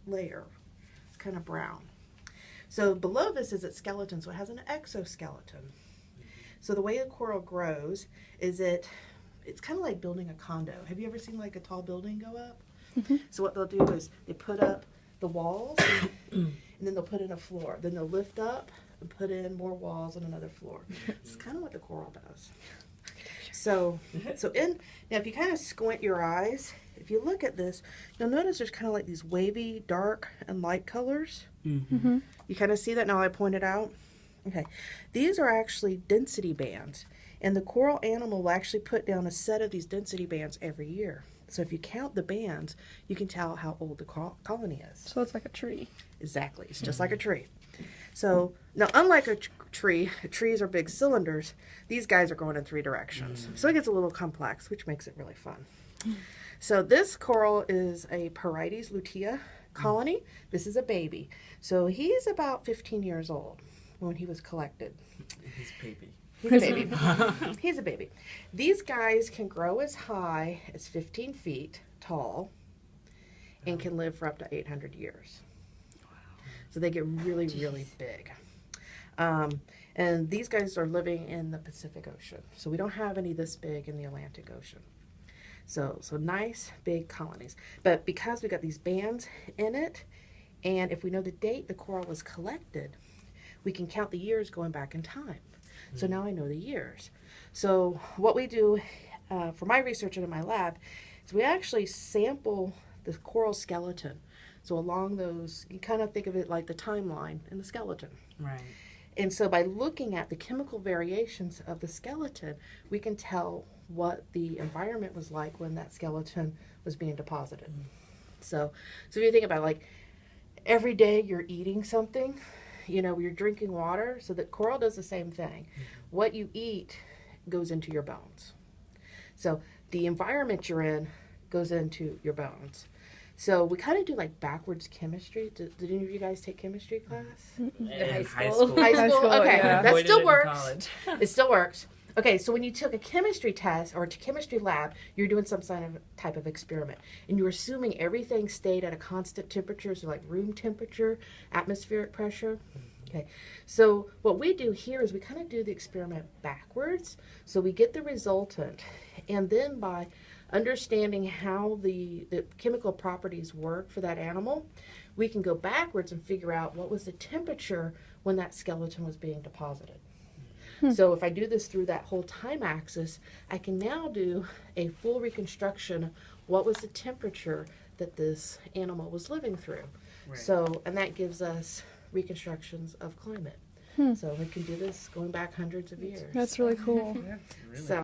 layer. It's kind of brown. So below this is its skeleton, so it has an exoskeleton. So the way a coral grows is it's kind of like building a condo. Have you ever seen like a tall building go up? Mm-hmm. So what they'll do is they put up the walls and then they'll put in a floor. Then they'll lift up and put in more walls and another floor. It's kind of what the coral does. So now if you kind of squint your eyes, if you look at this, you'll notice there's kind of like these wavy, dark, and light colors. Mm-hmm. You kind of see that now I pointed out? Okay. These are actually density bands. And the coral animal will actually put down a set of these density bands every year. So if you count the bands, you can tell how old the colony is. So it's like a tree. Exactly. It's just like a tree. So now, unlike a tree, trees are big cylinders. These guys are going in 3 directions. So it gets a little complex, which makes it really fun. So this coral is a Parites lutea colony. This is a baby. So he's about 15 years old when he was collected. He's baby. He's a baby. He's a baby. These guys can grow as high as 15 feet tall and can live for up to 800 years. So they get really, really big. And these guys are living in the Pacific Ocean. So we don't have any this big in the Atlantic Ocean. So nice big colonies. But because we got these bands in it, and if we know the date the coral was collected, we can count the years going back in time. So now I know the years. So what we do for my research and in my lab is we actually sample the coral skeleton. So along those, you kind of think of it like the timeline in the skeleton. Right. And so by looking at the chemical variations of the skeleton, we can tell what the environment was like when that skeleton was being deposited. So if you think about it, like every day you're eating something, you know, you're drinking water, so that coral does the same thing. What you eat goes into your bones. So the environment you're in goes into your bones. So we kind of do like backwards chemistry. Did any of you guys take chemistry class? In High high school. school. High school? Okay, yeah. that Avoided still it in works. college. It still works. Okay, so when you took a chemistry test or a chemistry lab, you're doing some type of experiment. And you're assuming everything stayed at a constant temperature, so like room temperature, atmospheric pressure. Okay, so what we do here is we kind of do the experiment backwards. So we get the resultant, and then by understanding how the chemical properties work for that animal, we can go backwards and figure out what was the temperature when that skeleton was being deposited. So if I do this through that whole time axis, I can now do a full reconstruction of what was the temperature that this animal was living through. Right. So, and that gives us reconstructions of climate. So we can do this going back hundreds of years. That's really cool. Yeah, really. So